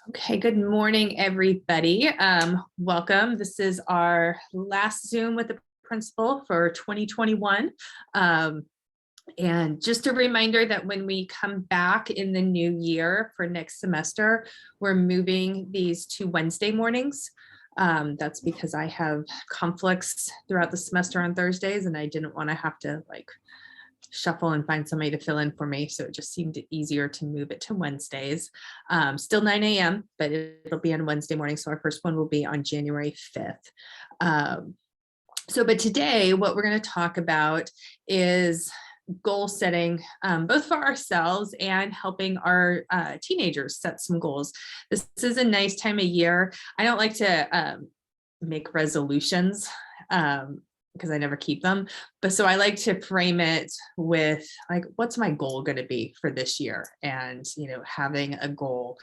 Okay, good morning, everybody. Welcome. This is our last Zoom with the principal for 2021. And just a reminder that when we come back in the new year for next semester, we're moving these to Wednesday mornings. That's because I have conflicts throughout the semester on Thursdays, and I didn't want to have to shuffle and find somebody to fill in for me. So it just seemed easier to move it to Wednesdays. Still 9 a.m., but it'll be on Wednesday morning. So our first one will be on January 5th. But today what we're going to talk about is goal setting, both for ourselves and helping our teenagers set some goals. This is a nice time of year. I don't like to make resolutions because I never keep them. But so I like to frame it with what's my goal going to be for this year? And, having a goal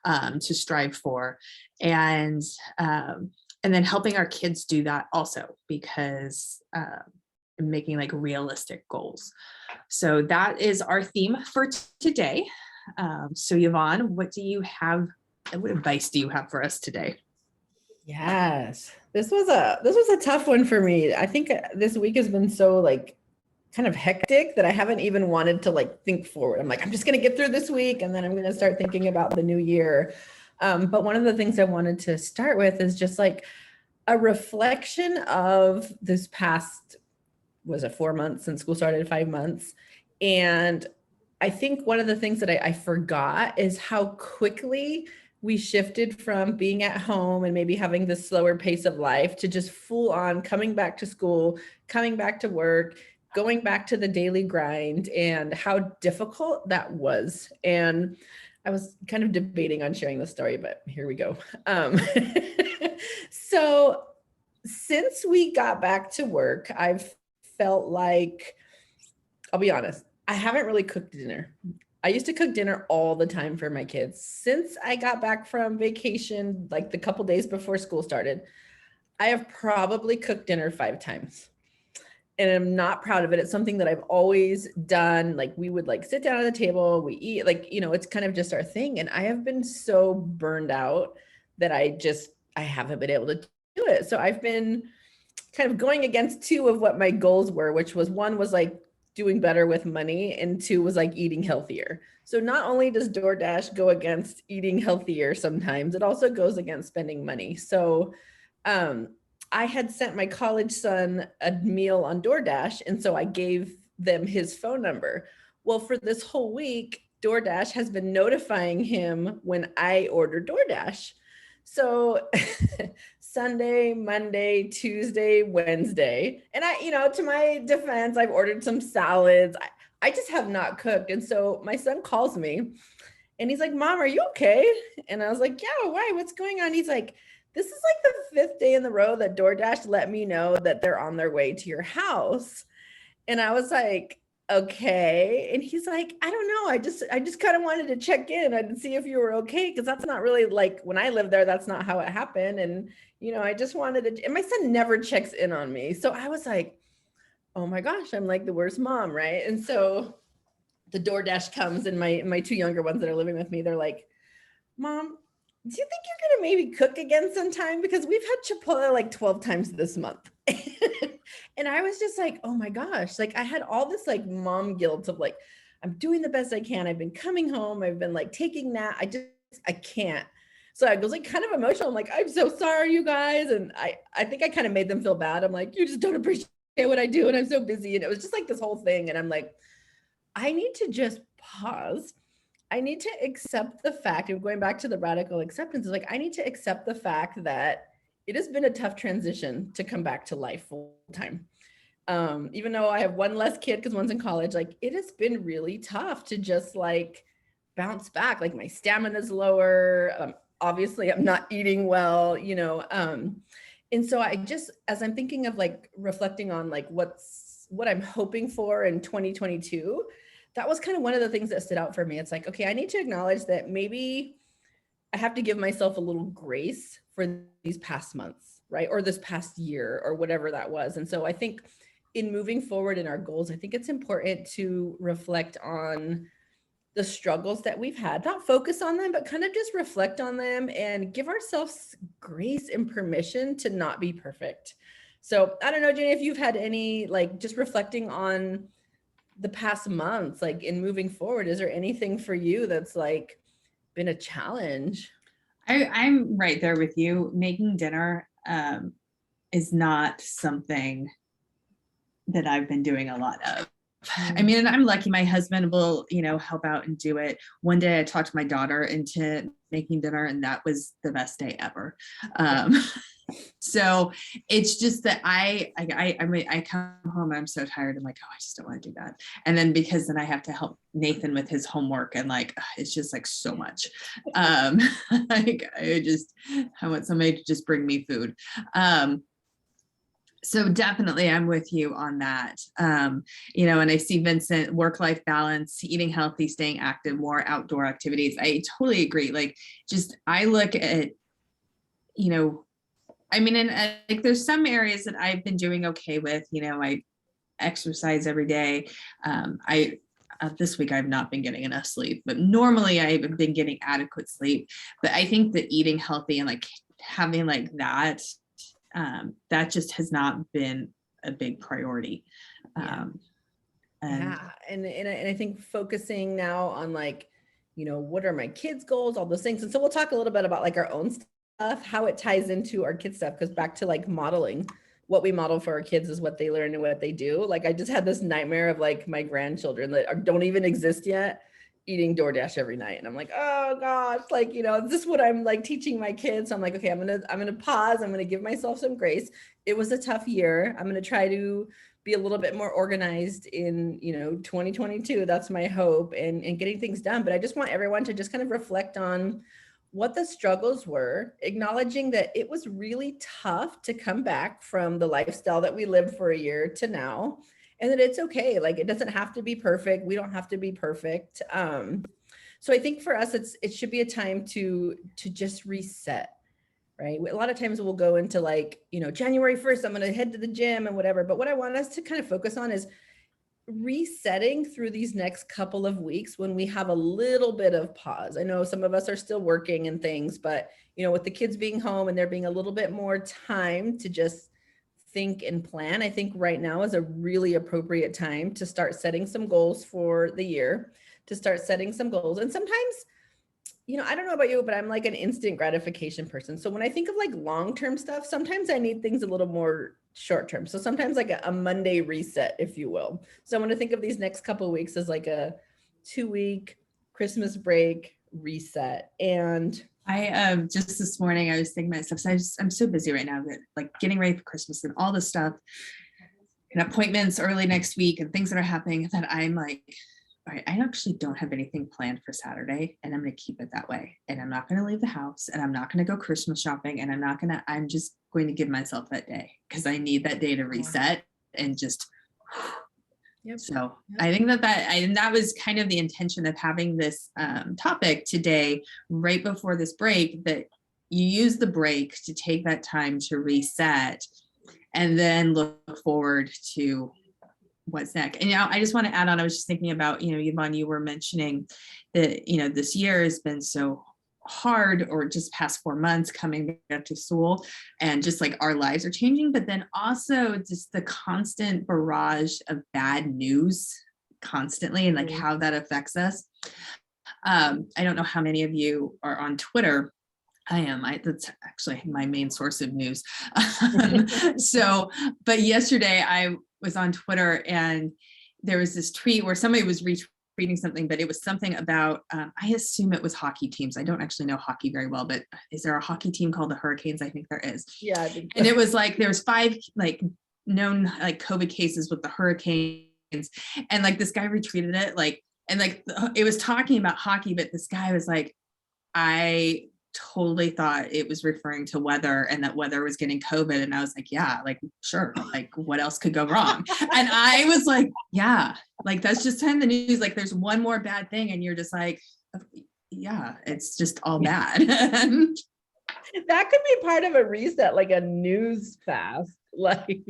to strive for, and then helping our kids do that also, because making realistic goals. So that is our theme for today. So Yvonne, what advice do you have for us today? Yes, this was a tough one for me. I think this week has been so kind of hectic that I haven't even wanted to think forward. I'm just going to get through this week and then I'm going to start thinking about the new year. But one of the things I wanted to start with is just a reflection of this past, was it 4 months since school started, 5 months? And I think one of the things that I forgot is how quickly we shifted from being at home and maybe having this slower pace of life to just full on coming back to school, coming back to work, going back to the daily grind, and how difficult that was. And I was kind of debating on sharing the story, but here we go. So since we got back to work, I've felt like, I'll be honest, I haven't really cooked dinner. I used to cook dinner all the time for my kids. Since I got back from vacation, the couple days before school started, I have probably cooked dinner 5 times. And I'm not proud of it. It's something that I've always done. We would sit down at the table, we eat, it's kind of just our thing. And I have been so burned out that I haven't been able to do it. So I've been kind of going against 2 of what my goals were, which was, 1 was doing better with money, and 2 was eating healthier. So not only does DoorDash go against eating healthier sometimes, it also goes against spending money. So I had sent my college son a meal on DoorDash, and so I gave them his phone number. Well, for this whole week, DoorDash has been notifying him when I order DoorDash. So Sunday, Monday, Tuesday, Wednesday. And to my defense, I've ordered some salads. I just have not cooked. And so my son calls me and he's like, "Mom, are you okay?" And I was like, "Yeah, why? What's going on?" He's like, "This is the 5th day in the row that DoorDash let me know that they're on their way to your house." And I was like, "Okay." And he's like, "I don't know. I just kind of wanted to check in and see if you were okay. Cause that's not really when I lived there, that's not how it happened. And, I just wanted to," and my son never checks in on me. So I was like, oh my gosh, I'm the worst mom. Right. And so the DoorDash comes, and my 2 younger ones that are living with me, they're like, "Mom, do you think you're going to maybe cook again sometime? Because we've had Chipotle 12 times this month." And I was just like, oh my gosh, I had all this mom guilt of I'm doing the best I can. I've been coming home. I've been taking that. I can't. So I was kind of emotional. I'm like, "I'm so sorry, you guys." And I think I kind of made them feel bad. I'm like, "You just don't appreciate what I do. And I'm so busy." And it was just this whole thing. And I'm like, I need to just pause. I need to accept the fact of going back to the radical acceptance. I need to accept the fact that it has been a tough transition to come back to life full time. Even though I have 1 less kid because one's in college, it has been really tough to just bounce back. My stamina is lower. Obviously I'm not eating well, and so I just, as I'm thinking of reflecting on what I'm hoping for in 2022, that was kind of one of the things that stood out for me. It's okay, I need to acknowledge that maybe I have to give myself a little grace for these past months, right? Or this past year, or whatever that was. And so I think in moving forward in our goals, I think it's important to reflect on the struggles that we've had, not focus on them, but kind of just reflect on them and give ourselves grace and permission to not be perfect. So I don't know, Jenny, if you've had any, like, just reflecting on the past months, like in moving forward, is there anything for you that's like been a challenge? I'm right there with you. Making dinner is not something that I've been doing a lot of. I mean, and I'm lucky my husband will, help out and do it. One day I talked my daughter into making dinner, and that was the best day ever. So it's just that I come home and I'm so tired. I'm like, oh, I just don't want to do that. And then because then I have to help Nathan with his homework, and like, it's just like so much. Like I want somebody to just bring me food. So definitely I'm with you on that. And I see Vincent, work-life balance, eating healthy, staying active, more outdoor activities. I totally agree. Like, just, I look at, and like there's some areas that I've been doing okay with, I exercise every day. This week I've not been getting enough sleep, but normally I've been getting adequate sleep. But I think that eating healthy and like having like that, that just has not been a big priority. And I think focusing now on like, what are my kids' goals, all those things. And so we'll talk a little bit about like our own stuff, how it ties into our kids' stuff, because back to like modeling, what we model for our kids is what they learn and what they do. Like I just had this nightmare of like my grandchildren that don't even exist yet eating DoorDash every night. And I'm like, oh gosh, like, this is what I'm like teaching my kids. So I'm like, okay, I'm going to pause. I'm going to give myself some grace. It was a tough year. I'm going to try to be a little bit more organized in, 2022. That's my hope, and getting things done. But I just want everyone to just kind of reflect on what the struggles were, acknowledging that it was really tough to come back from the lifestyle that we lived for a year to now, and that it's okay. Like, it doesn't have to be perfect. We don't have to be perfect. So I think for us, it should be a time to just reset, right? A lot of times we'll go into like, January 1st, I'm going to head to the gym and whatever. But what I want us to kind of focus on is resetting through these next couple of weeks when we have a little bit of pause. I know some of us are still working and things, but with the kids being home and there being a little bit more time to just think and plan, I think right now is a really appropriate time to start setting some goals for the year, to start setting some goals. And sometimes, I don't know about you, but I'm like an instant gratification person. So when I think of like long-term stuff, sometimes I need things a little more short-term. So sometimes like a Monday reset, if you will. So I'm going to think of these next couple of weeks as like a 2-week Christmas break reset. And I just this morning I was thinking myself, so I'm so busy right now that like getting ready for Christmas and all this stuff and appointments early next week and things that are happening, that I'm like, all right, I actually don't have anything planned for Saturday, and I'm going to keep it that way. And I'm not going to leave the house, and I'm not going to go Christmas shopping, and I'm just going to give myself that day, because I need that day to reset and just. Yep. So I think that was kind of the intention of having this topic today, right before this break, that you use the break to take that time to reset and then look forward to what's next. And I just want to add on, I was just thinking about, Yvonne, you were mentioning that, this year has been so hard, or just past 4 months coming back to school, and just like our lives are changing, but then also just the constant barrage of bad news constantly, and like how that affects us. I don't know how many of you are on Twitter. I am. That's actually my main source of news. But yesterday I was on Twitter, and there was this tweet where somebody was retweeting something, but it was something about, I assume it was hockey teams. I don't actually know hockey very well, but is there a hockey team called the Hurricanes? I think there is. Yeah. I think so. And it was like, there's 5 like known like COVID cases with the Hurricanes. And like this guy retweeted it, like, and like it was talking about hockey, but this guy was like, I totally thought it was referring to weather, and that weather was getting COVID. And I was like, yeah, like, sure. Like, what else could go wrong? And I was like, yeah, like, that's just kind of the news. Like, there's one more bad thing. And you're just like, yeah, it's just all bad. That could be part of a reset, like a news fast. Like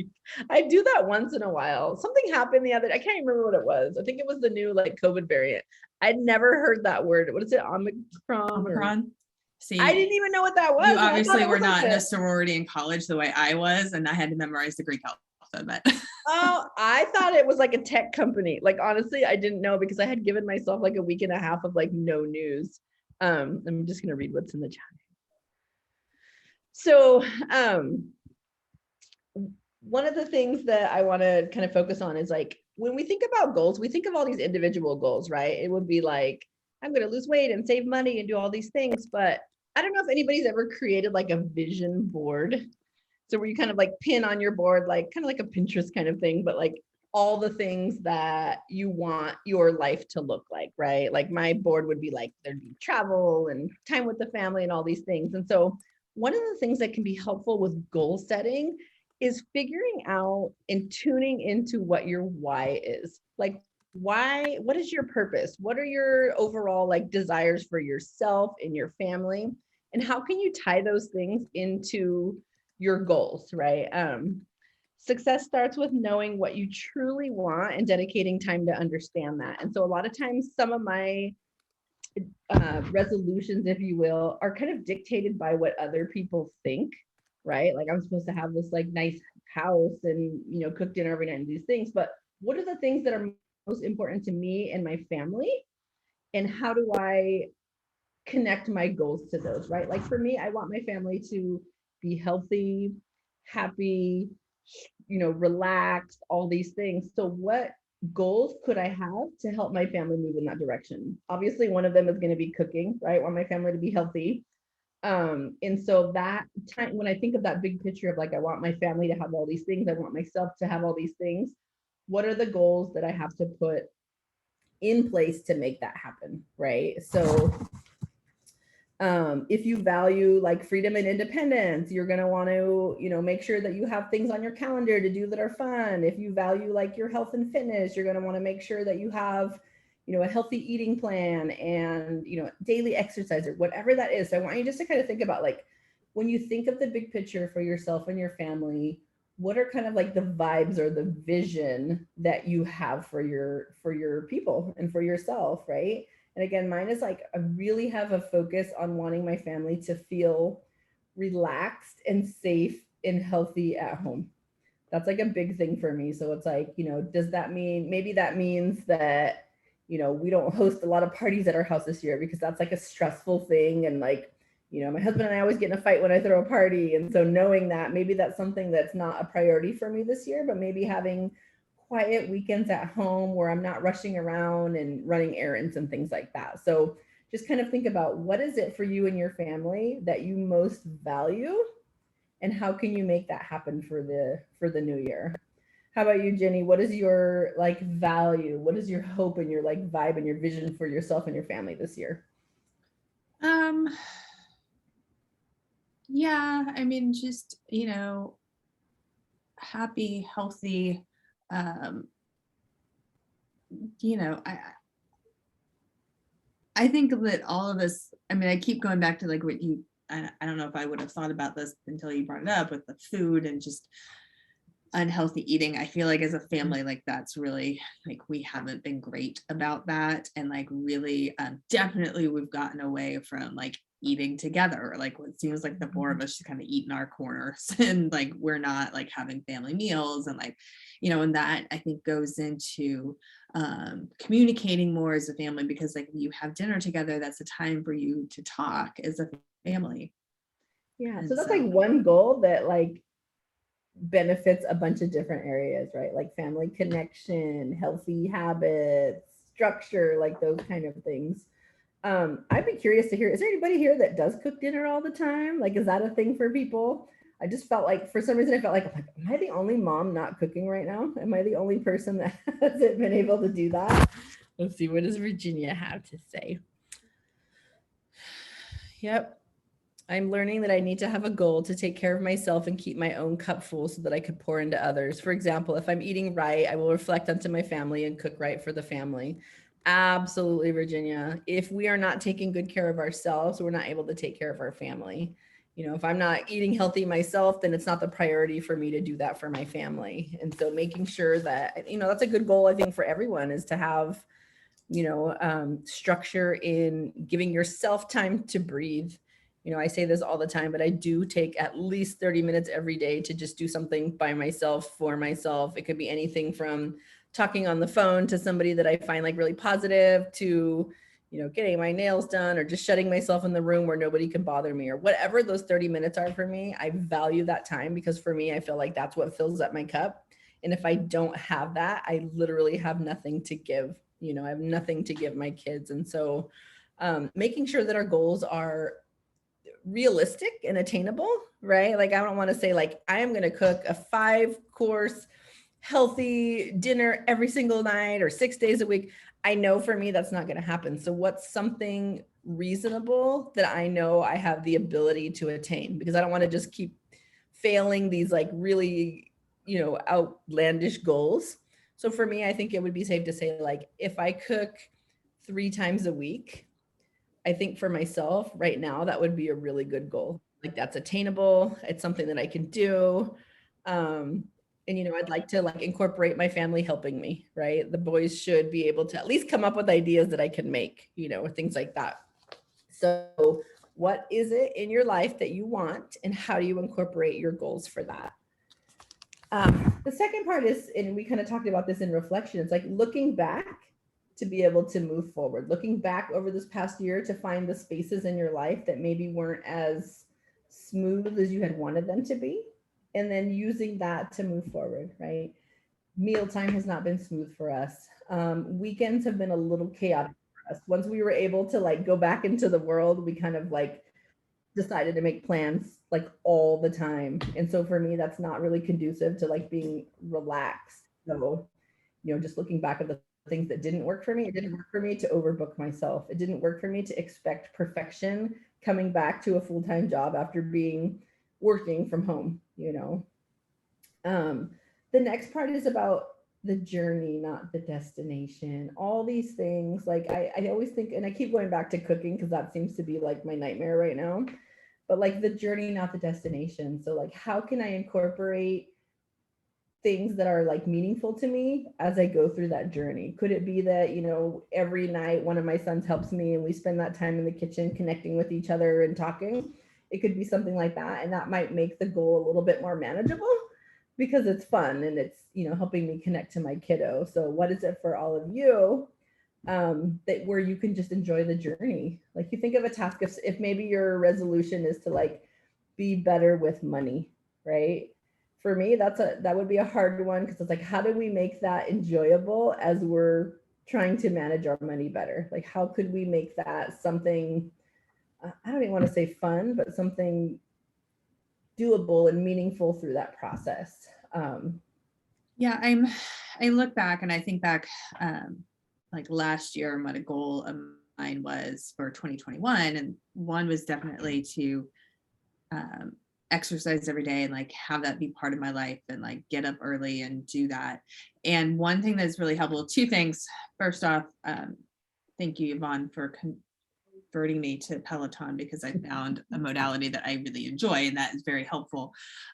I do that once in a while. Something happened the other, I can't remember what it was. I think it was the new like COVID variant. I'd never heard that word. What is it? Omicron or Omicron. I See, didn't even know what that was. you And I thought obviously it were was like not in a sorority in college the way I was, and I had to memorize the Greek alphabet. oh, I thought it was like a tech company. Like honestly, I didn't know because I had given myself like a week and a half of like no news. I'm just gonna read what's in the chat. So one of the things that I want to kind of focus on is like when we think about goals, we think of all these individual goals, right? It would be like, I'm going to lose weight and save money and do all these things. But I don't know if anybody's ever created like a vision board. So where you kind of like pin on your board, like kind of like a Pinterest kind of thing, but like all the things that you want your life to look like, right? Like my board would be like, there'd be travel and time with the family and all these things. And so one of the things that can be helpful with goal setting is figuring out and tuning into what your why is. Like, why, what is your purpose? What are your overall like desires for yourself and your family? And how can you tie those things into your goals, right? Success starts with knowing what you truly want and dedicating time to understand that. And so a lot of times, some of my resolutions, if you will, are kind of dictated by what other people think, right? Like I'm supposed to have this like nice house and, you know, cook dinner every night and these things. But what are the things that are most important to me and my family? And how do I connect my goals to those, right? Like for me, I want my family to be healthy, happy, you know, relaxed, all these things. So what goals could I have to help my family move in that direction? Obviously, one of them is going to be cooking, right? I want my family to be healthy. And so that time when I think of that big picture of like, I want my family to have all these things, I want myself to have all these things. What are the goals that I have to put in place to make that happen, right? So if you value like freedom and independence, you're going to want to, you know, make sure that you have things on your calendar to do that are fun. If you value like your health and fitness, you're going to want to make sure that you have, you know, a healthy eating plan and, you know, daily exercise or whatever that is. So I want you just to kind of think about like when you think of the big picture for yourself and your family, what are kind of like the vibes or the vision that you have for your people and for yourself, right? And again, mine is like, I really have a focus on wanting my family to feel relaxed and safe and healthy at home. That's like a big thing for me. So it's like, you know, does that mean, maybe that means that, you know, we don't host a lot of parties at our house this year because that's like a stressful thing. And like, you know, my husband and I always get in a fight when I throw a party. And so knowing that maybe that's something that's not a priority for me this year, but maybe having quiet weekends at home where I'm not rushing around and running errands and things like that. So just kind of think about what is it for you and your family that you most value and how can you make that happen for the new year. How about you, Jenny? What is your like value? What is your hope and your like vibe and your vision for yourself and your family this year? Um, yeah, I mean, just, you know, happy, healthy, um, you know, I think that all of us, I mean, I keep going back to like what you, I don't know if I would have thought about this until you brought it up with the food and just unhealthy eating. I feel like as a family, like that's really like we haven't been great about that. And like really definitely we've gotten away from like eating together. Like it seems like the four of us just kind of eat in our corners and like we're not like having family meals and like, you know, and that I think goes into communicating more as a family because like you have dinner together, that's a time for you to talk as a family. Yeah. And So that's like one goal that like benefits a bunch of different areas, right? Like family connection, healthy habits, structure, like those kind of things. I'd be curious to hear, is there anybody here that does cook dinner all the time? Like, is that a thing for people? I just felt like, for some reason, I felt like, am I the only mom not cooking right now? Am I the only person that hasn't been able to do that? Let's see, what does Virginia have to say? Yep. I'm learning that I need to have a goal to take care of myself and keep my own cup full so that I could pour into others. For example, if I'm eating right, I will reflect onto my family and cook right for the family. Absolutely, Virginia. If we are not taking good care of ourselves, we're not able to take care of our family. if I'm not eating healthy myself, then it's not the priority for me to do that for my family. And so making sure that, that's a good goal, I think, for everyone, is to have, structure in giving yourself time to breathe. I say this all the time, but I do take at least 30 minutes every day to just do something by myself, for myself. It could be anything from talking on the phone to somebody that I find like really positive, to getting my nails done, or just shutting myself in the room where nobody can bother me, or whatever those 30 minutes are for me. I value that time, because for me, I feel like that's what fills up my cup. And if I don't have that, I literally have nothing to give. I have nothing to give my kids. And so making sure that our goals are realistic and attainable, right? Like, I don't want to say like, I am going to cook a 5-course healthy dinner every single night or 6 days a week. I know for me, that's not going to happen. So what's something reasonable that I know I have the ability to attain? Because I don't want to just keep failing these like really, outlandish goals. So for me, I think it would be safe to say, like, if I cook 3 times a week, I think for myself right now, that would be a really good goal. Like, that's attainable. It's something that I can do. And I'd like to like incorporate my family helping me, right? The boys should be able to at least come up with ideas that I can make, or things like that. So what is it in your life that you want, and how do you incorporate your goals for that? The second part is, and we kind of talked about this in reflection, it's like looking back to be able to move forward, looking back over this past year to find the spaces in your life that maybe weren't as smooth as you had wanted them to be, and then using that to move forward, right? Mealtime has not been smooth for us. Weekends have been a little chaotic for us. Once we were able to like go back into the world, we kind of like decided to make plans like all the time. And so for me, that's not really conducive to like being relaxed. So, just looking back at the things that didn't work for me, it didn't work for me to overbook myself. It didn't work for me to expect perfection coming back to a full-time job after working from home. The next part is about the journey, not the destination. All these things, like I always think, and I keep going back to cooking because that seems to be like my nightmare right now, but like the journey, not the destination. So like, how can I incorporate things that are like meaningful to me as I go through that journey? Could it be that, every night one of my sons helps me and we spend that time in the kitchen connecting with each other and talking? It could be something like that. And that might make the goal a little bit more manageable, because it's fun and it's, helping me connect to my kiddo. So what is it for all of you, that where you can just enjoy the journey? Like, you think of a task, if maybe your resolution is to like be better with money, right? For me, that would be a hard one, because it's like, how do we make that enjoyable as we're trying to manage our money better? Like, how could we make that something, I don't even want to say fun, but something doable and meaningful through that process? Yeah, I look back and I think back, like last year, and what a goal of mine was for 2021. And one was definitely to exercise every day and like have that be part of my life, and like get up early and do that. And one thing that's really helpful, 2 things. First off, thank you, Yvonne, for converting me to Peloton, because I found a modality that I really enjoy, and that is very helpful.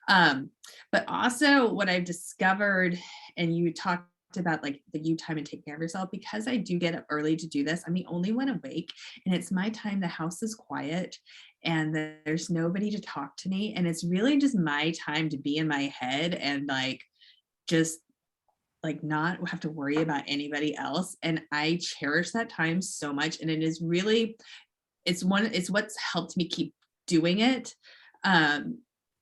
But also what I've discovered, and you talked about like the you time and taking care of yourself, because I do get up early to do this. I'm the only one awake, and it's my time. The house is quiet and there's nobody to talk to me. And it's really just my time to be in my head and like, just like not have to worry about anybody else. And I cherish that time so much. And it is really, it's what's helped me keep doing it,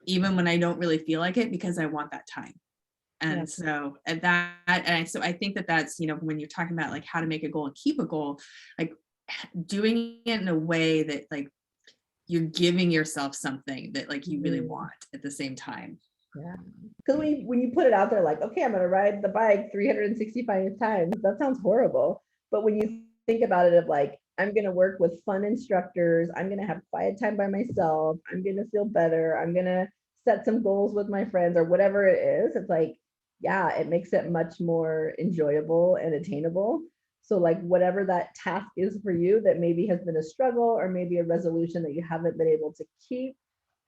even when I don't really feel like it, because I want that time. And Yeah. so so I think that that's, when you're talking about like how to make a goal and keep a goal, like doing it in a way that like you're giving yourself something that like you really want at the same time. Yeah. Because when you put it out there, like, okay, I'm going to ride the bike 365 times, that sounds horrible. But when you think about it, of like, I'm going to work with fun instructors, I'm going to have quiet time by myself, I'm going to feel better, I'm going to set some goals with my friends, or whatever it is, it's like, yeah, it makes it much more enjoyable and attainable. So like, whatever that task is for you that maybe has been a struggle, or maybe a resolution that you haven't been able to keep,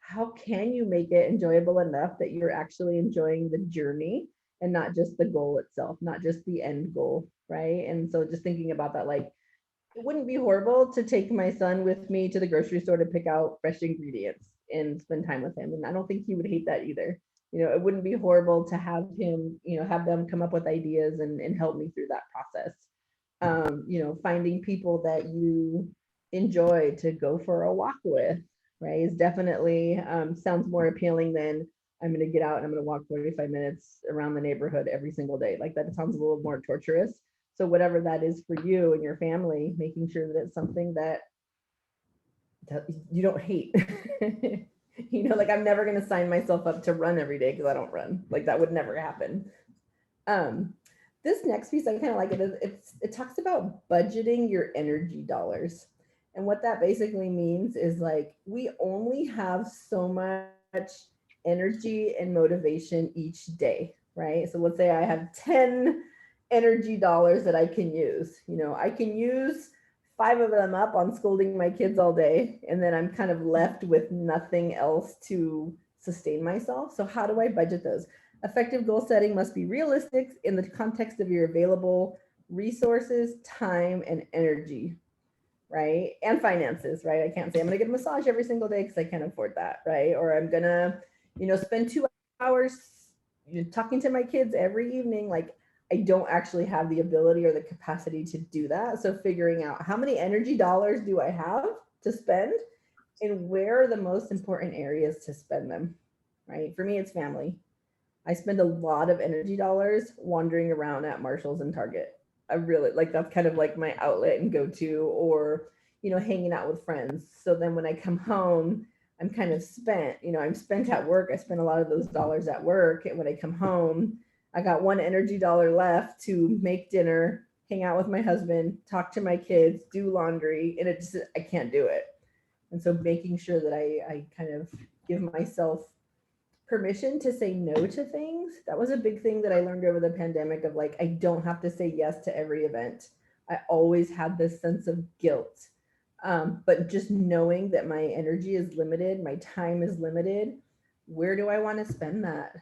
how can you make it enjoyable enough that you're actually enjoying the journey and not just the goal itself, not just the end goal, right? And so just thinking about that, like, it wouldn't be horrible to take my son with me to the grocery store to pick out fresh ingredients and spend time with him. And I don't think he would hate that either. It wouldn't be horrible to have him, have them come up with ideas and help me through that process. Finding people that you enjoy to go for a walk with, right, is definitely sounds more appealing than I'm going to get out and I'm going to walk 45 minutes around the neighborhood every single day. Like that sounds a little more torturous. So whatever that is for you and your family, making sure that it's something that you don't hate. Like I'm never going to sign myself up to run every day because I don't run. Like that would never happen. This next piece, I kind of like it. It talks about budgeting your energy dollars. And what that basically means is like we only have so much energy and motivation each day, right? So let's say I have 10 energy dollars that I can use. I can use 5 of them up on scolding my kids all day, and then I'm kind of left with nothing else to sustain myself. So how do I budget those? Effective goal setting must be realistic in the context of your available resources, time, and energy, right? And finances, right? I can't say I'm going to get a massage every single day because I can't afford that, right? Or I'm going to, spend 2 hours talking to my kids every evening. Like I don't actually have the ability or the capacity to do that. So figuring out how many energy dollars do I have to spend and where are the most important areas to spend them, right? For me, it's family. I spend a lot of energy dollars wandering around at Marshall's and Target. I really like that's kind of like my outlet and go to, or, hanging out with friends. So then when I come home, I'm kind of spent, I'm spent at work. I spend a lot of those dollars at work. And when I come home, I got one energy dollar left to make dinner, hang out with my husband, talk to my kids, do laundry, and I can't do it. And so making sure that I kind of give myself permission to say no to things. That was a big thing that I learned over the pandemic of like, I don't have to say yes to every event. I always had this sense of guilt. But just knowing that my energy is limited, my time is limited, where do I want to spend that?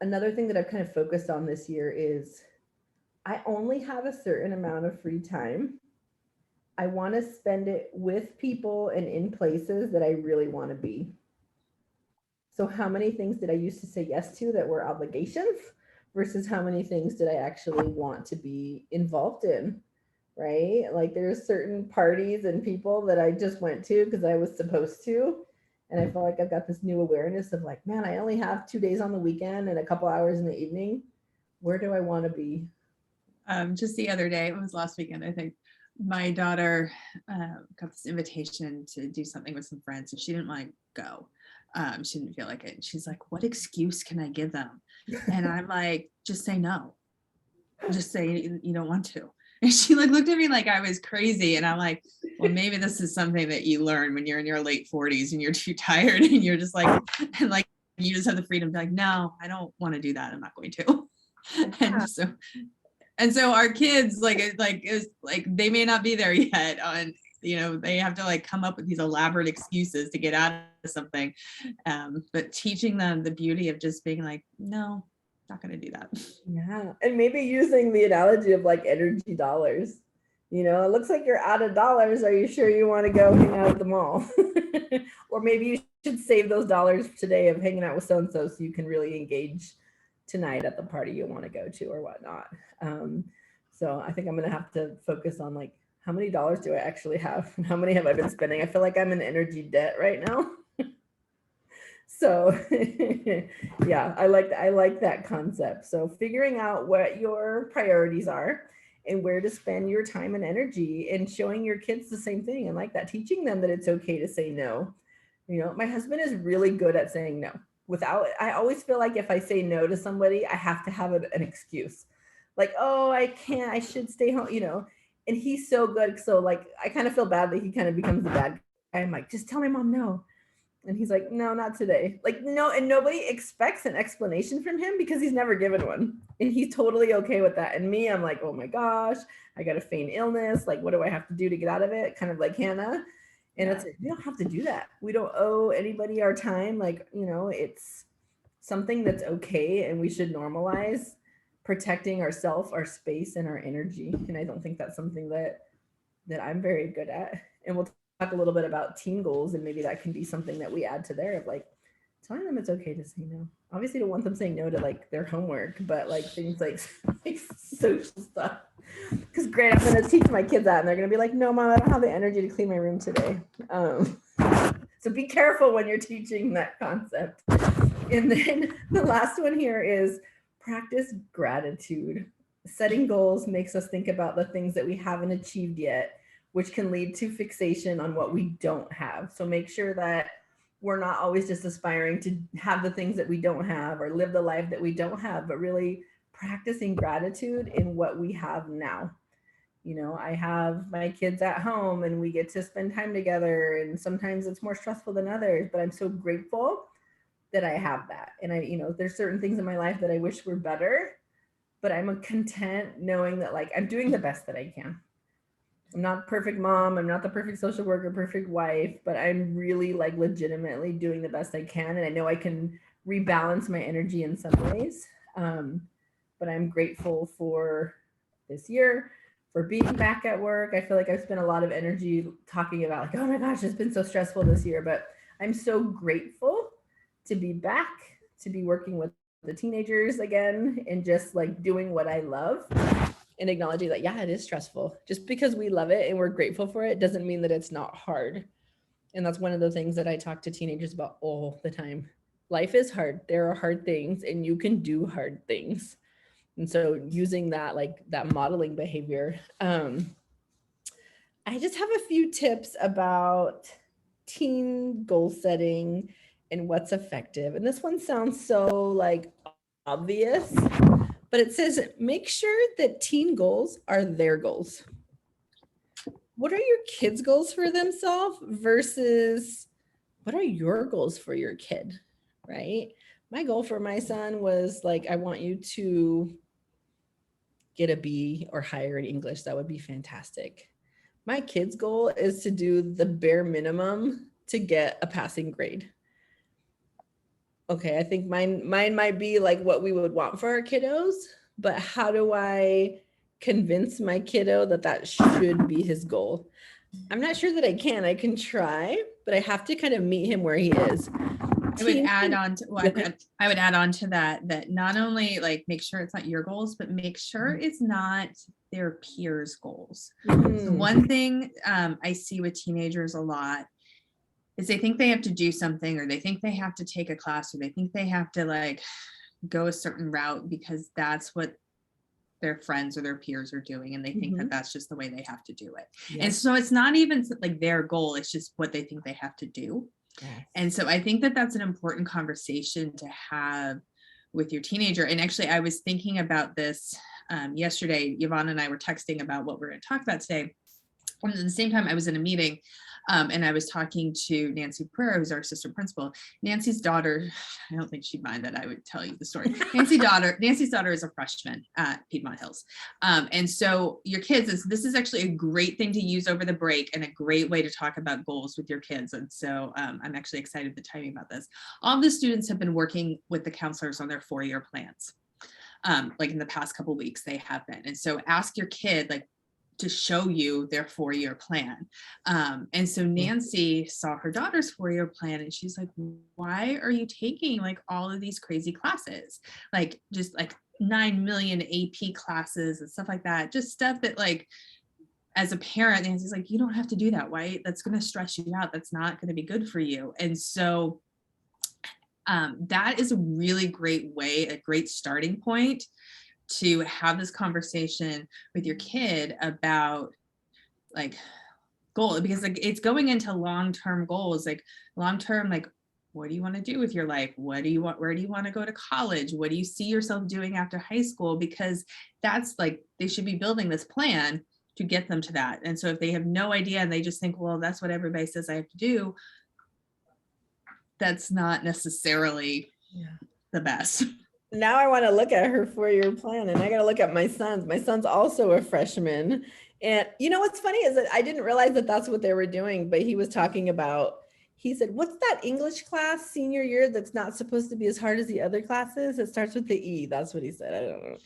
Another thing that I've kind of focused on this year is I only have a certain amount of free time. I want to spend it with people and in places that I really want to be. So how many things did I used to say yes to that were obligations versus how many things did I actually want to be involved in? Right? Like there's certain parties and people that I just went to because I was supposed to. And I feel like I've got this new awareness of like, man, I only have 2 days on the weekend and a couple hours in the evening. Where do I want to be? Just the other day, it was last weekend, I think, my daughter got this invitation to do something with some friends and she didn't want to go. She didn't feel like it. She's like, what excuse can I give them? And I'm like, just say no. Just say you don't want to. And she like looked at me like I was crazy. And I'm like, well, maybe this is something that you learn when you're in your late 40s and you're too tired and you're just like, and like, you just have the freedom to be like, no, I don't want to do that. I'm not going to. And so our kids is like they may not be there yet on, they have to like come up with these elaborate excuses to get out of something. But teaching them the beauty of just being like, no, not going to do that. Yeah. And maybe using the analogy of like energy dollars. It looks like you're out of dollars. Are you sure you want to go hang out at the mall? Or maybe you should save those dollars today of hanging out with so-and-so so you can really engage tonight at the party you want to go to or whatnot. So I think I'm going to have to focus on like, how many dollars do I actually have? And how many have I been spending? I feel like I'm in energy debt right now. So yeah, I like that concept. So figuring out what your priorities are and where to spend your time and energy, and showing your kids the same thing, and like that, teaching them that it's okay to say no. My husband is really good at saying no. I always feel like if I say no to somebody, I have to have an excuse. Like, oh, I can't, I should stay home, and he's so good. So like, I kind of feel bad that he kind of becomes the bad guy. I'm like, just tell my mom no. And he's like, no, not today. Like, no, and nobody expects an explanation from him because he's never given one. And he's totally okay with that. And me, I'm like, oh my gosh, I got to feign illness. Like, what do I have to do to get out of it? Kind of like Hannah. And Yeah. it's like, we don't have to do that. We don't owe anybody our time. Like, it's something that's okay, and we should normalize protecting ourselves, our space, and our energy. And I don't think that's something that I'm very good at. And we'll talk a little bit about teen goals, and maybe that can be something that we add to there, of like telling them it's okay to say no. Obviously, don't want them saying no to like their homework, but like things like, like social stuff. Because great, I'm gonna teach my kids that, and they're gonna be like, "No, mom, I don't have the energy to clean my room today." So be careful when you're teaching that concept. And then the last one here is practice gratitude. Setting goals makes us think about the things that we haven't achieved yet, which can lead to fixation on what we don't have. So make sure that we're not always just aspiring to have the things that we don't have or live the life that we don't have, but really practicing gratitude in what we have now. I have my kids at home and we get to spend time together, and sometimes it's more stressful than others, but I'm so grateful that I have that. And there's certain things in my life that I wish were better, but I'm content knowing that like I'm doing the best that I can. I'm not a perfect mom. I'm not the perfect social worker, perfect wife, but I'm really like legitimately doing the best I can. And I know I can rebalance my energy in some ways. But I'm grateful for this year, for being back at work. I feel like I've spent a lot of energy talking about like, oh my gosh, it's been so stressful this year, but I'm so grateful to be back, to be working with the teenagers again, and just like doing what I love, and acknowledging that, yeah, it is stressful. Just because we love it and we're grateful for it doesn't mean that it's not hard. And that's one of the things that I talk to teenagers about all the time. Life is hard. There are hard things, and you can do hard things. And so using that, like that modeling behavior. I just have a few tips about teen goal setting and what's effective. And this one sounds so like obvious, but it says make sure that teen goals are their goals. What are your kids' goals for themselves versus what are your goals for your kid? Right? My goal for my son was like, I want you to get a B or higher in English. That would be fantastic. My kid's goal is to do the bare minimum to get a passing grade. Okay, I think mine might be like what we would want for our kiddos, but how do I convince my kiddo that that should be his goal? I'm not sure that I can. I can try, but I have to kind of meet him where he is. I would add on to I would add on to that not only like make sure it's not your goals, but make sure it's not their peers' goals. So one thing I see with teenagers a lot is they think they have to do something, or they think they have to take a class, or they think they have to like go a certain route because that's what their friends or their peers are doing, and they think that that's just the way they have to do it. And so it's not even like their goal, it's just what they think they have to do. And so I think that that's an important conversation to have with your teenager. And actually, I was thinking about this yesterday. Yvonne and I were texting about what we're going to talk about today. And at the same time, I was in a meeting and I was talking to Nancy Pereira, who's our assistant principal. Nancy's daughter, I don't think she'd mind that I would tell you the story. Nancy's daughter is a freshman at Piedmont Hills. And so your kids, this is actually a great thing to use over the break and a great way to talk about goals with your kids. And so I'm actually excited the timing about this. All the students have been working with the counselors on their 4-year plans. Like in the past couple of weeks, they have been. And so ask your kid, like, to show you their 4-year plan. And so Nancy saw her daughter's 4-year plan and she's like, why are you taking like all of these crazy classes? Like just like 9 million AP classes and stuff like that. Just stuff that like, as a parent, Nancy's like, you don't have to do that. Why? That's going to stress you out. That's not going to be good for you. And so that is a really great way, a great starting point to have this conversation with your kid about like goal, because like it's going into long-term goals, like long-term, like what do you want to do with your life? What do you want? Where do you want to go to college? What do you see yourself doing after high school? Because that's like, they should be building this plan to get them to that. And so if they have no idea and they just think, well, that's what everybody says I have to do, that's not necessarily the best. Now I want to look at her 4-year plan, and I got to look at my son's. My son's also a freshman, And you know what's funny is that I didn't realize that that's what they were doing, but he was talking about, he said, what's that English class senior year that's not supposed to be as hard as the other classes? It starts with the E. That's what he said. I don't know.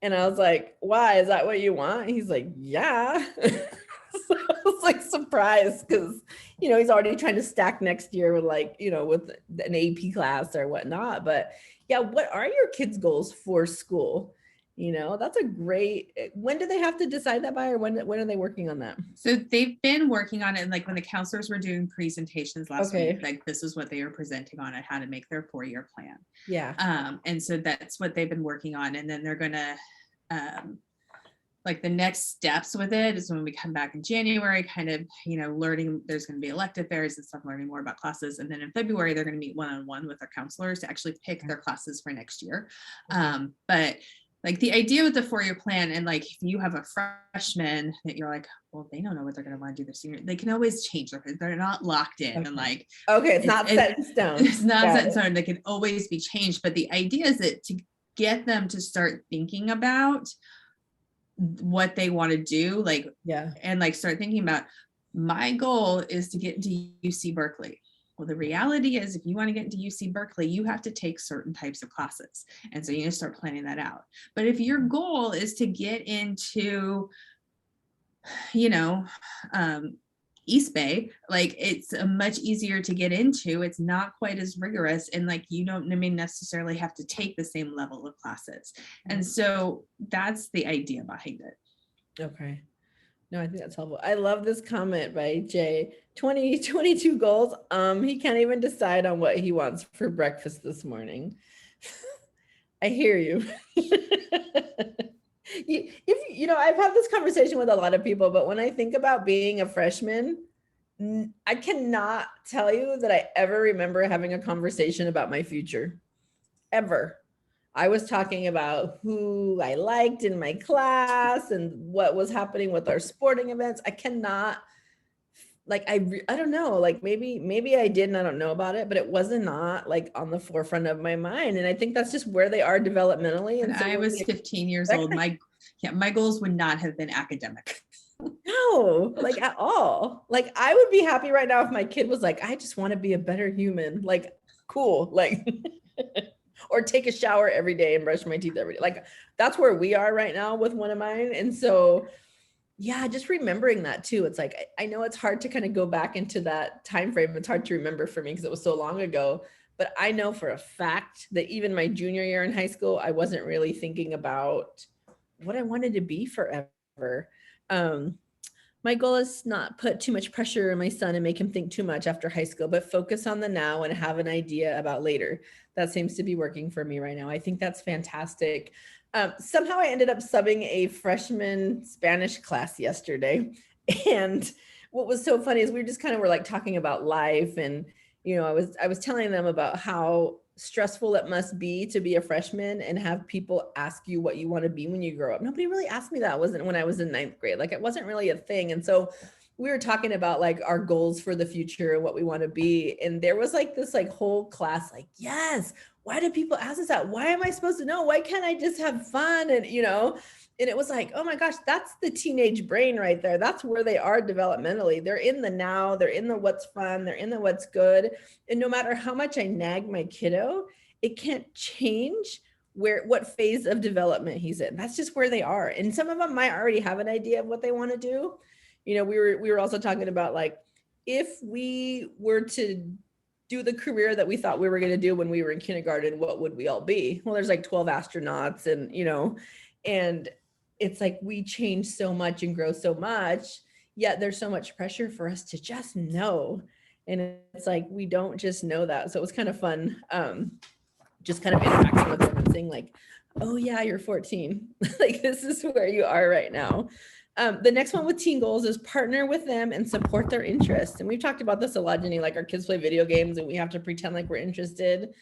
And I was like, why? Is that what you want? And he's like, yeah. So I was like surprised because, you know, he's already trying to stack next year with like, you know, with an AP class or whatnot. But yeah, what are your kids' goals for school? You know, that's a great, when do they have to decide that by, or when are they working on that? So they've been working on it. And like when the counselors were doing presentations last Okay. week, like this is what they were presenting on how to make their 4-year plan. Yeah. And so that's what they've been working on. And then they're going to, like the next steps with it is when we come back in January, kind of, you know, learning, there's going to be elective fairs and stuff, learning more about classes. And then in February, they're going to meet one-on-one with their counselors to actually pick their classes for next year. But like the idea with the 4-year plan, and like if you have a freshman that you're like, well, they don't know what they're going to want to do this year, they can always change they're not locked in. Okay. And like, okay, it's not set in stone. It's not set in stone. They can always be changed. But the idea is that to get them to start thinking about what they want to do, like, yeah, and like start thinking about, my goal is to get into UC Berkeley. Well, the reality is if you want to get into UC Berkeley, you have to take certain types of classes. And so you need to start planning that out. But if your goal is to get into, you know, East Bay, like it's a much easier to get into. It's not quite as rigorous. And like, you don't necessarily have to take the same level of classes. And so that's the idea behind it. Okay. No, I think that's helpful. I love this comment by Jay. 2022 goals. He can't even decide on what he wants for breakfast this morning. I hear you. You know, I've had this conversation with a lot of people, but when I think about being a freshman, I cannot tell you that I ever remember having a conversation about my future, ever. I was talking about who I liked in my class and what was happening with our sporting events. I cannot, like, I don't know, like maybe I did and I don't know about it, but it wasn't not like on the forefront of my mind. And I think that's just where they are developmentally. And so I was 15 years old. My goals would not have been academic. No, like at all. Like I would be happy right now if my kid was like, I just want to be a better human. Like, cool. Like, or take a shower every day and brush my teeth every day. Like that's where we are right now with one of mine. And so, yeah, just remembering that too. It's like, I know it's hard to kind of go back into that time frame. It's hard to remember for me because it was so long ago, but I know for a fact that even my junior year in high school, I wasn't really thinking about what I wanted to be forever. My goal is not put too much pressure on my son and make him think too much after high school, but focus on the now and have an idea about later. That seems to be working for me right now. I think that's fantastic. Somehow I ended up subbing a freshman Spanish class yesterday. And what was so funny is we just kind of were like talking about life. And, you know, I was telling them about how stressful it must be to be a freshman and have people ask you what you want to be when you grow up. Nobody really asked me that. Wasn't when I was in 9th grade. Like it wasn't really a thing. And so we were talking about like our goals for the future and what we want to be. And there was like this like whole class, like, yes, why do people ask us that? Why am I supposed to know? Why can't I just have fun? And, you know, and it was like, oh my gosh, that's the teenage brain right there. That's where they are developmentally. They're in the now, they're in the what's fun, they're in the what's good. And no matter how much I nag my kiddo, it can't change what phase of development he's in. That's just where they are. And some of them might already have an idea of what they want to do. You know, we were also talking about like, if we were to do the career that we thought we were going to do when we were in kindergarten, what would we all be? Well, there's like 12 astronauts and, you know, and it's like we change so much and grow so much, yet there's so much pressure for us to just know. And it's like, we don't just know that. So it was kind of fun, just kind of interacting with them and saying like, oh yeah, you're 14. Like this is where you are right now. The next one with teen goals is partner with them and support their interests. And we've talked about this a lot, Jenny, like our kids play video games and we have to pretend like we're interested.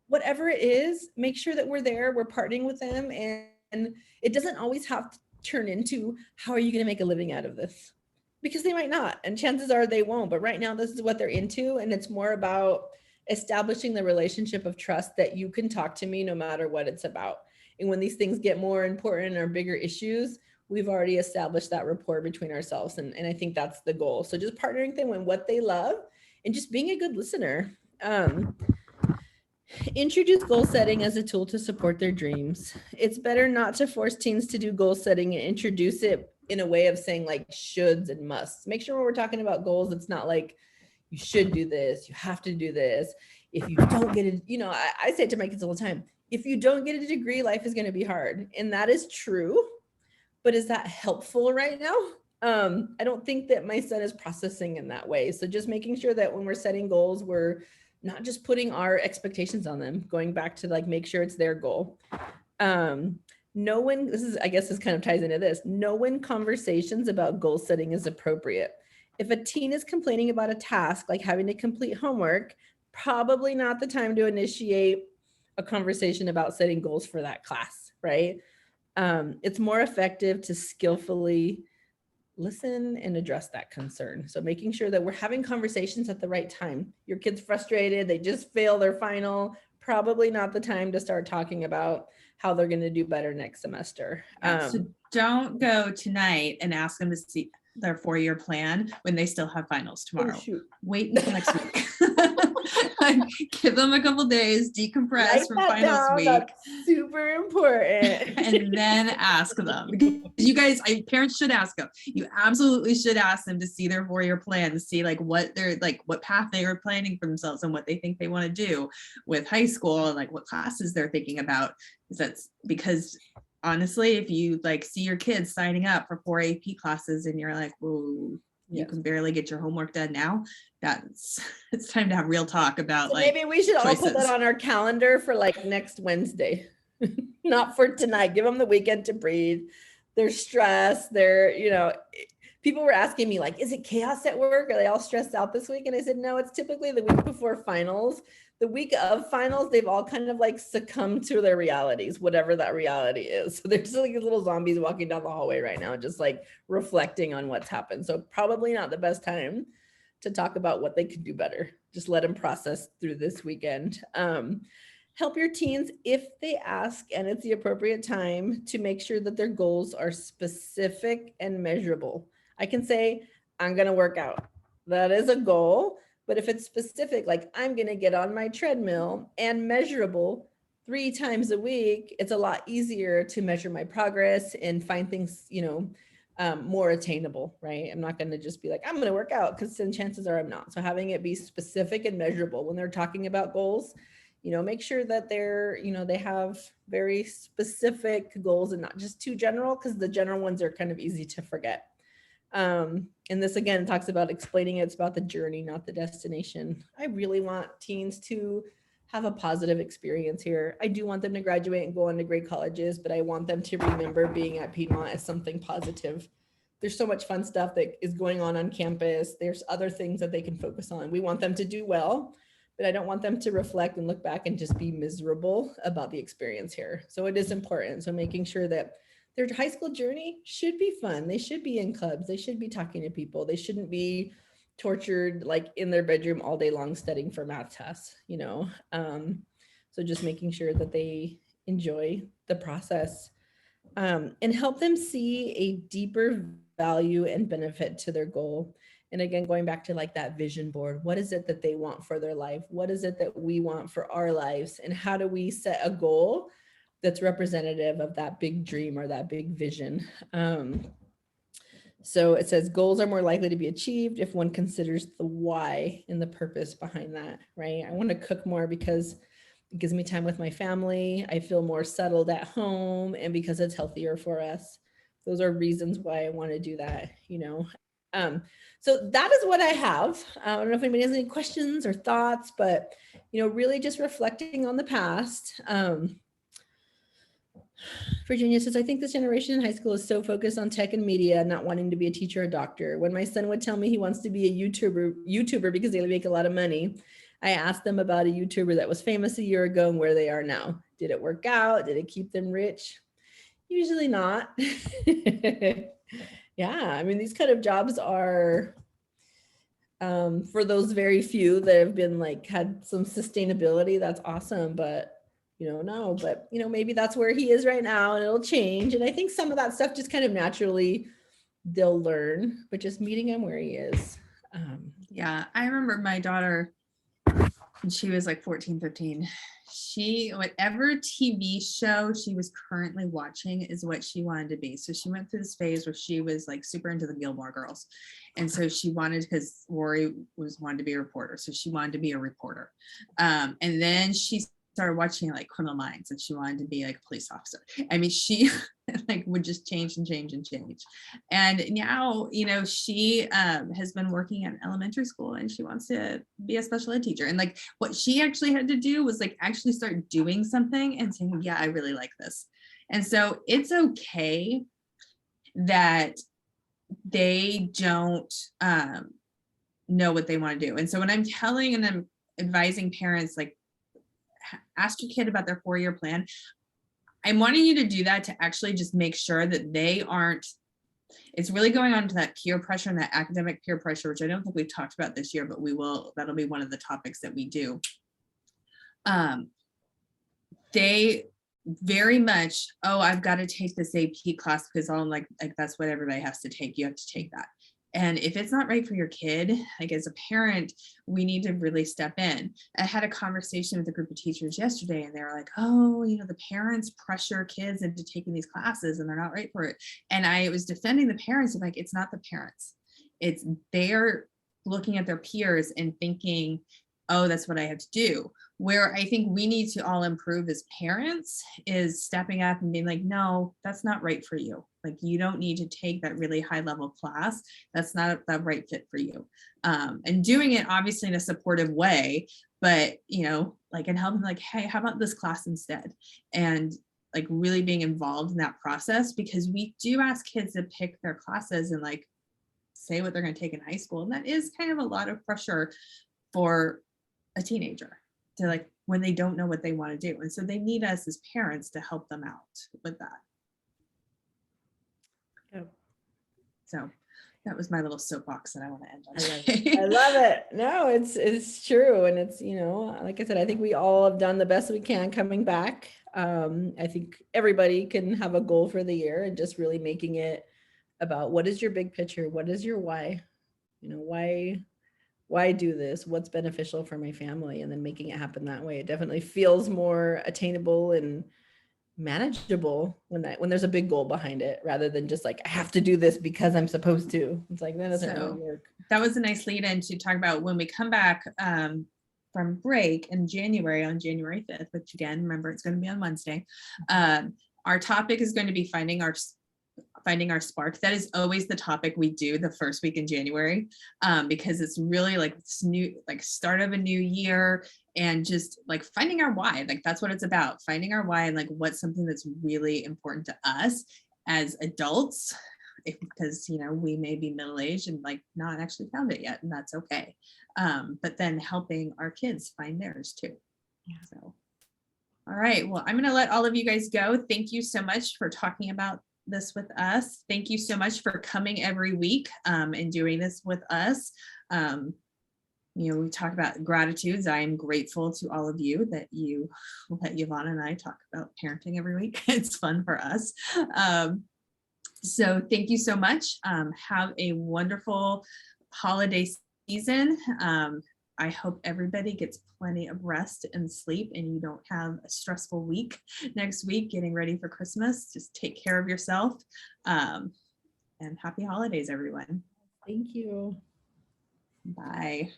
Whatever it is, make sure that we're there, we're partnering with them. And it doesn't always have to turn into, how are you going to make a living out of this? Because they might not, and chances are they won't. But right now, this is what they're into. And it's more about establishing the relationship of trust that you can talk to me no matter what it's about. And when these things get more important or bigger issues, we've already established that rapport between ourselves. And I think that's the goal. So just partnering them with what they love and just being a good listener. Introduce goal setting as a tool to support their dreams. It's better not to force teens to do goal setting and introduce it in a way of saying like shoulds and musts. Make sure when we're talking about goals, it's not like you should do this, you have to do this. If you don't get it, I say it to my kids all the time, if you don't get a degree, life is going to be hard. And that is true. But is that helpful right now? I don't think that my son is processing in that way. So just making sure that when we're setting goals, we're not just putting our expectations on them, going back to like, make sure it's their goal. Know when, I guess this kind of ties into this, know when conversations about goal setting is appropriate. If a teen is complaining about a task, like having to complete homework, probably not the time to initiate a conversation about setting goals for that class, right? It's more effective to skillfully listen and address that concern. So making sure that we're having conversations at the right time. Your kid's frustrated, they just failed their final, probably not the time to start talking about how they're going to do better next semester. So don't go tonight and ask them to see their 4-year plan when they still have finals tomorrow. Wait until next week. Give them a couple days, decompress from finals week. That's super important. And then ask them. You guys, parents should ask them. You absolutely should ask them to see their 4-year plan, to see like what they're like, what path they are planning for themselves and what they think they want to do with high school and like what classes they're thinking about. That's because honestly, if you like see your kids signing up for 4 AP classes and you're like, whoa, you can barely get your homework done now, it's time to have real talk about maybe we should all put that on our calendar for like next Wednesday. Not for tonight. Give them the weekend to breathe. They're stressed. People were asking me like, is it chaos at work? Are they all stressed out this week? And I said, no, it's typically the week before finals. The week of finals, they've all kind of like succumbed to their realities, whatever that reality is. So they're just like little zombies walking down the hallway right now, just like reflecting on what's happened. So probably not the best time to talk about what they could do better. Just let them process through this weekend. Help your teens if they ask, and it's the appropriate time, to make sure that their goals are specific and measurable. I can say, I'm going to work out. That is a goal. But if it's specific, like I'm going to get on my treadmill, and measurable 3 times a week, it's a lot easier to measure my progress and find things, more attainable, right? I'm not going to just be like, I'm going to work out, because then chances are I'm not. So having it be specific and measurable when they're talking about goals, make sure that they have very specific goals and not just too general, because the general ones are kind of easy to forget. And this again talks about explaining it's about the journey, not the destination. I really want teens to have a positive experience here. I do want them to graduate and go on to great colleges, but I want them to remember being at Piedmont as something positive. There's so much fun stuff that is going on campus. There's other things that they can focus on. We want them to do well, but I don't want them to reflect and look back and just be miserable about the experience here. So it is important. So making sure that their high school journey should be fun. They should be in clubs. They should be talking to people. They shouldn't be tortured like in their bedroom all day long studying for math tests, So just making sure that they enjoy the process, and help them see a deeper value and benefit to their goal. And again, going back to like that vision board, what is it that they want for their life? What is it that we want for our lives? And how do we set a goal that's representative of that big dream or that big vision? So it says goals are more likely to be achieved if one considers the why and the purpose behind that, right? I want to cook more because it gives me time with my family. I feel more settled at home, and because it's healthier for us. Those are reasons why I want to do that, So that is what I have. I don't know if anybody has any questions or thoughts, but, really just reflecting on the past. Virginia says, I think this generation in high school is so focused on tech and media, not wanting to be a teacher or doctor. When my son would tell me he wants to be a YouTuber because they make a lot of money, I asked them about a YouTuber that was famous a year ago and where they are now. Did it work out? Did it keep them rich? Usually not. Yeah, these kind of jobs are for those very few that have been had some sustainability. That's awesome, but no, but maybe that's where he is right now and it'll change. And I think some of that stuff just kind of naturally they'll learn, but just meeting him where he is. Yeah, I remember my daughter, when she was like 14, 15, whatever TV show she was currently watching is what she wanted to be. So she went through this phase where she was like super into the Gilmore Girls. And so she wanted, because Rory wanted to be a reporter. So she wanted to be a reporter. And then she started watching like Criminal Minds and she wanted to be like a police officer. I mean, she like would just change and change and change. And now, she has been working at elementary school and she wants to be a special ed teacher. And like what she actually had to do was like actually start doing something and saying, yeah, I really like this. And so it's okay that they don't know what they want to do. And so when I'm telling and I'm advising parents, like, ask your kid about their 4-year plan, I'm wanting you to do that to actually just make sure that they aren't, it's really going on to that peer pressure and that academic peer pressure, which I don't think we've talked about this year, but we will, that'll be one of the topics that we do. They very much, oh, I've got to take this AP class because I'm like that's what everybody has to take. You have to take that. And if it's not right for your kid, like as a parent, we need to really step in. I had a conversation with a group of teachers yesterday and they were like, oh, the parents pressure kids into taking these classes and they're not right for it. And I was defending the parents and like, it's not the parents. It's they're looking at their peers and thinking, oh, that's what I have to do. Where I think we need to all improve as parents is stepping up and being like, no, that's not right for you. Like, you don't need to take that really high level class. That's not the right fit for you. And doing it obviously in a supportive way, but, like, and helping like, hey, how about this class instead? And like really being involved in that process, because we do ask kids to pick their classes and like say what they're going to take in high school. And that is kind of a lot of pressure for a teenager to like when they don't know what they want to do. And so they need us as parents to help them out with that. Yep. So that was my little soapbox that I want to end I on. love it. No, it's true. And it's, like I said, I think we all have done the best we can coming back. I think everybody can have a goal for the year and just really making it about what is your big picture? What is your why? Why do this? What's beneficial for my family? And then making it happen that way. It definitely feels more attainable and manageable when there's a big goal behind it, rather than just like, I have to do this because I'm supposed to. It's like, that doesn't really work. That was a nice lead in to talk about when we come back from break in January, on January 5th, which again, remember, it's going to be on Wednesday. Our topic is going to be finding our spark. That is always the topic we do the first week in January, because it's really like this new, like start of a new year and just like finding our why. Like that's what it's about, finding our why and like what's something that's really important to us as adults, because we may be middle-aged and like not actually found it yet, and that's okay. But then helping our kids find theirs too. Yeah. So, all right, well, I'm going to let all of you guys go. Thank you so much for talking about this with us. Thank you so much for coming every week and doing this with us. We talk about gratitudes. I am grateful to all of you that you let Yvonne and I talk about parenting every week. It's fun for us. So thank you so much. Have a wonderful holiday season. I hope everybody gets plenty of rest and sleep and you don't have a stressful week next week getting ready for Christmas. Just take care of yourself. And happy holidays, everyone. Thank you. Bye.